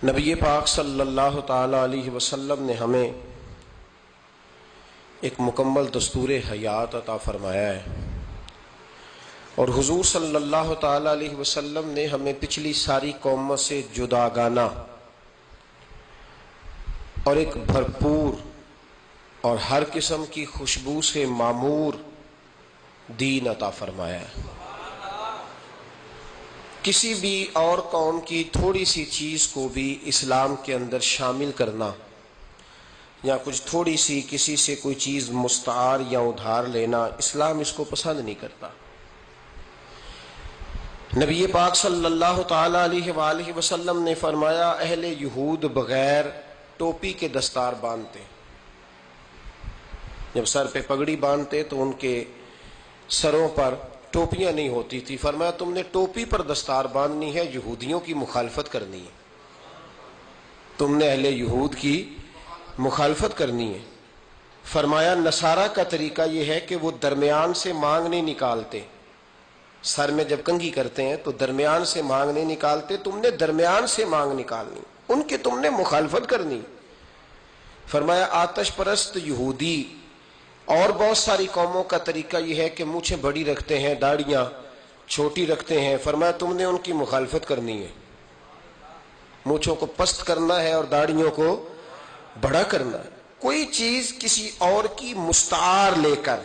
نبی پاک صلی اللہ تعالی علیہ وسلم نے ہمیں ایک مکمل دستور حیات عطا فرمایا ہے، اور حضور صلی اللہ تعالی علیہ وسلم نے ہمیں پچھلی ساری قوموں سے جداگانہ اور ایک بھرپور اور ہر قسم کی خوشبو سے معمور دین عطا فرمایا ہے۔ کسی بھی اور قوم کی تھوڑی سی چیز کو بھی اسلام کے اندر شامل کرنا یا کچھ تھوڑی سی کسی سے کوئی چیز مستعار یا ادھار لینا، اسلام اس کو پسند نہیں کرتا۔ نبی پاک صلی اللہ تعالی علیہ وآلہ وسلم نے فرمایا، اہل یہود بغیر ٹوپی کے دستار باندھتے، جب سر پہ پگڑی باندھتے تو ان کے سروں پر ٹوپیاں نہیں ہوتی تھی۔ فرمایا تم نے ٹوپی پر دستار باندھنی ہے، یہودیوں کی مخالفت کرنی ہے، تم نے اہل یہود کی مخالفت کرنی ہے۔ فرمایا نصارہ کا طریقہ یہ ہے کہ وہ درمیان سے مانگ نہیں نکالتے، سر میں جب کنگھی کرتے ہیں تو درمیان سے مانگ نہیں نکالتے، تم نے درمیان سے مانگ نکالنی، ان کی تم نے مخالفت کرنی۔ فرمایا آتش پرست یہودی اور بہت ساری قوموں کا طریقہ یہ ہے کہ مونچھیں بڑی رکھتے ہیں، داڑیاں چھوٹی رکھتے ہیں۔ فرمایا تم نے ان کی مخالفت کرنی ہے، مونچھوں کو پست کرنا ہے اور داڑیوں کو بڑا کرنا ہے۔ کوئی چیز کسی اور کی مستعار لے کر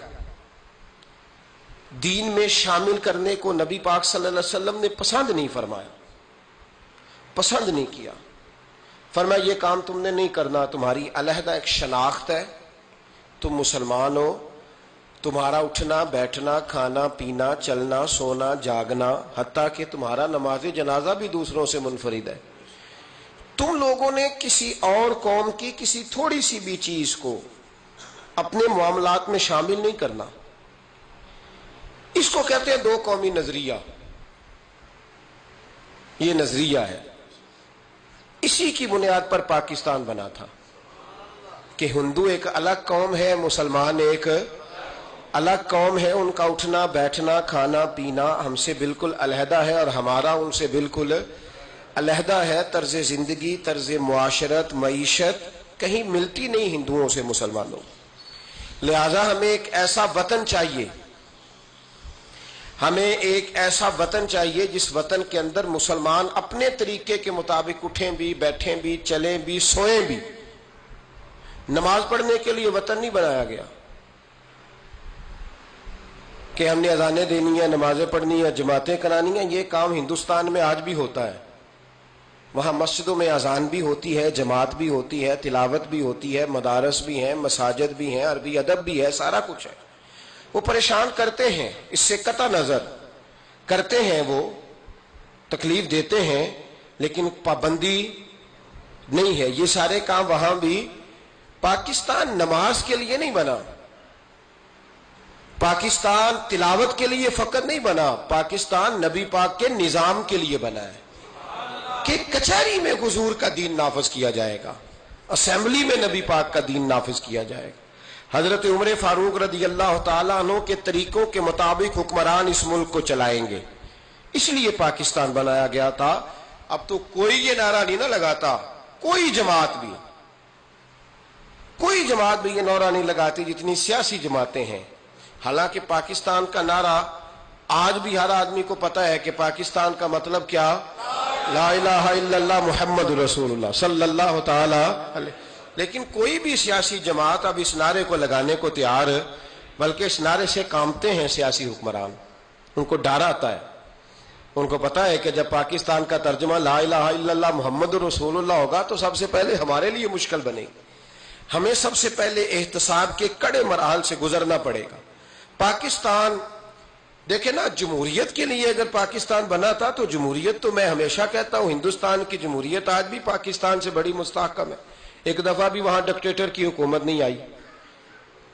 دین میں شامل کرنے کو نبی پاک صلی اللہ علیہ وسلم نے پسند نہیں فرمایا، پسند نہیں کیا۔ فرمایا یہ کام تم نے نہیں کرنا، تمہاری علیحدہ ایک شناخت ہے، تم مسلمان ہو، تمہارا اٹھنا بیٹھنا کھانا پینا چلنا سونا جاگنا، حتیٰ کہ تمہارا نماز جنازہ بھی دوسروں سے منفرد ہے۔ تم لوگوں نے کسی اور قوم کی کسی تھوڑی سی بھی چیز کو اپنے معاملات میں شامل نہیں کرنا۔ اس کو کہتے ہیں دو قومی نظریہ، یہ نظریہ ہے۔ اسی کی بنیاد پر پاکستان بنا تھا کہ ہندو ایک الگ قوم ہے، مسلمان ایک الگ قوم ہے، ان کا اٹھنا بیٹھنا کھانا پینا ہم سے بالکل علیحدہ ہے اور ہمارا ان سے بالکل علیحدہ ہے۔ طرز زندگی، طرز معاشرت، معیشت کہیں ملتی نہیں ہندوؤں سے مسلمانوں۔ لہذا ہمیں ایک ایسا وطن چاہیے، ہمیں ایک ایسا وطن چاہیے جس وطن کے اندر مسلمان اپنے طریقے کے مطابق اٹھیں بھی بیٹھیں بھی چلیں بھی سوئیں بھی۔ نماز پڑھنے کے لیے وطن نہیں بنایا گیا کہ ہم نے اذانیں دینی ہیں، نمازیں پڑھنی ہیں، جماعتیں کرانی ہیں۔ یہ کام ہندوستان میں آج بھی ہوتا ہے، وہاں مسجدوں میں اذان بھی ہوتی ہے، جماعت بھی ہوتی ہے، تلاوت بھی ہوتی ہے، مدارس بھی ہیں، مساجد بھی ہیں، عربی ادب بھی ہے، سارا کچھ ہے۔ وہ پریشان کرتے ہیں، اس سے قطع نظر کرتے ہیں، وہ تکلیف دیتے ہیں، لیکن پابندی نہیں ہے۔ یہ سارے کام وہاں بھی۔ پاکستان نماز کے لیے نہیں بنا، پاکستان تلاوت کے لیے فقط نہیں بنا، پاکستان نبی پاک کے نظام کے لیے بنا ہے کہ کچہری میں حضور کا دین نافذ کیا جائے گا، اسمبلی میں نبی پاک کا دین نافذ کیا جائے گا۔ حضرت عمر فاروق رضی اللہ تعالیٰ عنہ کے طریقوں کے مطابق حکمران اس ملک کو چلائیں گے، اس لیے پاکستان بنایا گیا تھا۔ اب تو کوئی یہ نعرہ نہیں نہ لگاتا، کوئی جماعت بھی یہ نعرہ نہیں لگاتی جتنی سیاسی جماعتیں ہیں۔ حالانکہ پاکستان کا نعرہ آج بھی ہر آدمی کو پتہ ہے کہ پاکستان کا مطلب کیا، لا الہ الا اللہ محمد رسول اللہ صلی اللہ تعالی علیہ۔ لیکن کوئی بھی سیاسی جماعت اب اس نعرے کو لگانے کو تیار، بلکہ اس نعرے سے کانپتے ہیں سیاسی حکمران، ان کو ڈر آتا ہے، ان کو پتا ہے کہ جب پاکستان کا ترجمہ لا الہ الا اللہ محمد رسول اللہ ہوگا تو سب سے پہلے ہمارے لیے مشکل بنے گی، ہمیں سب سے پہلے احتساب کے کڑے مراحل سے گزرنا پڑے گا۔ پاکستان دیکھیں نا، جمہوریت کے لیے اگر پاکستان بنا تھا تو جمہوریت تو میں ہمیشہ کہتا ہوں ہندوستان کی جمہوریت آج بھی پاکستان سے بڑی مستحکم ہے، ایک دفعہ بھی وہاں ڈکٹیٹر کی حکومت نہیں آئی۔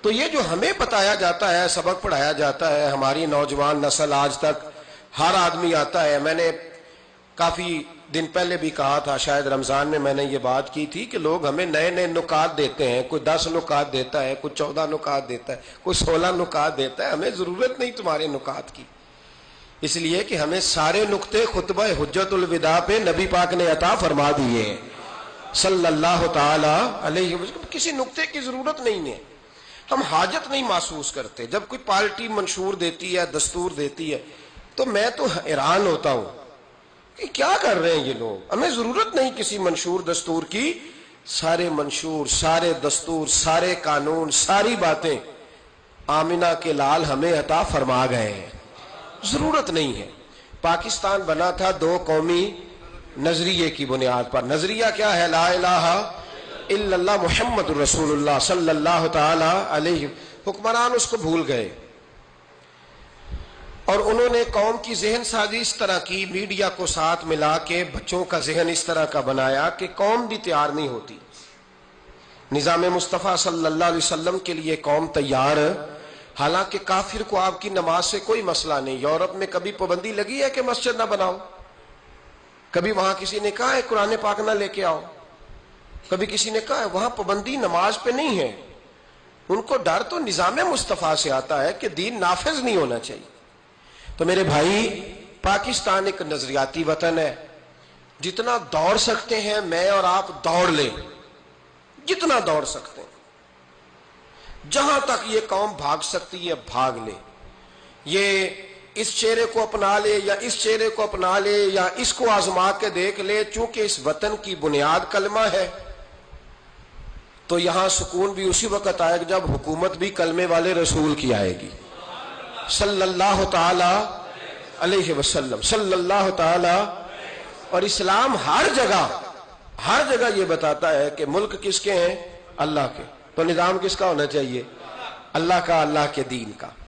تو یہ جو ہمیں بتایا جاتا ہے، سبق پڑھایا جاتا ہے، ہماری نوجوان نسل آج تک ہر آدمی آتا ہے۔ میں نے کافی دن پہلے بھی کہا تھا، شاید رمضان میں نے یہ بات کی تھی کہ لوگ ہمیں نئے نئے نکات دیتے ہیں، کوئی 10 نکات دیتا ہے، کوئی 14 نکات دیتا ہے، کوئی 16 نکات دیتا ہے۔ ہمیں ضرورت نہیں تمہارے نکات کی، اس لیے کہ ہمیں سارے نقطے خطبہ حجت الوداع پہ نبی پاک نے عطا فرما دیے ہیں۔ صلی اللہ تعالی علیہ وسلم. کسی نقطے کی ضرورت نہیں ہے, ہم حاجت نہیں محسوس کرتے. جب کوئی پارٹی منشور دیتی ہے, دستور دیتی ہے, تو میں تو حیران ہوتا ہوں کہ کیا کر رہے ہیں یہ لوگ. ہمیں ضرورت نہیں کسی منشور دستور کی. سارے منشور, سارے دستور, سارے قانون, ساری باتیں آمنہ کے لال ہمیں عطا فرما گئے ہیں, ضرورت نہیں ہے. پاکستان بنا تھا دو قومی نظریے کی بنیاد پر. نظریہ کیا ہے؟ لا الہ الا اللہ محمد رسول اللہ صلی اللہ تعالی علیہ. حکمران اس کو بھول گئے اور انہوں نے قوم کی ذہن سازی اس طرح کی, میڈیا کو ساتھ ملا کے بچوں کا ذہن اس طرح کا بنایا کہ قوم بھی تیار نہیں ہوتی. نظام مصطفیٰ صلی اللہ علیہ وسلم کے لیے قوم تیار, حالانکہ کافر کو آپ کی نماز سے کوئی مسئلہ نہیں. یورپ میں کبھی پابندی لگی ہے کہ مسجد نہ بناؤ؟ کبھی وہاں کسی نے کہا ہے قرآن پاک نہ لے کے آؤ؟ کبھی کسی نے کہا ہے؟ وہاں پابندی نماز پہ نہیں ہے. ان کو ڈر تو نظام مصطفیٰ سے آتا ہے کہ دین نافذ نہیں ہونا چاہیے. تو میرے بھائی, پاکستان ایک نظریاتی وطن ہے. جتنا دوڑ سکتے ہیں میں اور آپ دوڑ لیں, جتنا دوڑ سکتے ہیں. جہاں تک یہ قوم بھاگ سکتی ہے بھاگ لے. یہ اس چہرے کو اپنا لے یا اس چہرے کو اپنا لے یا اس کو آزما کے دیکھ لے. چونکہ اس وطن کی بنیاد کلمہ ہے تو یہاں سکون بھی اسی وقت آئے گا جب حکومت بھی کلمے والے رسول کی آئے گی صلی اللہ تعالی علیہ وسلم, صلی اللہ تعالی. اور اسلام ہر جگہ یہ بتاتا ہے کہ ملک کس کے ہیں؟ اللہ کے. تو نظام کس کا ہونا چاہیے؟ اللہ کا, اللہ کے دین کا.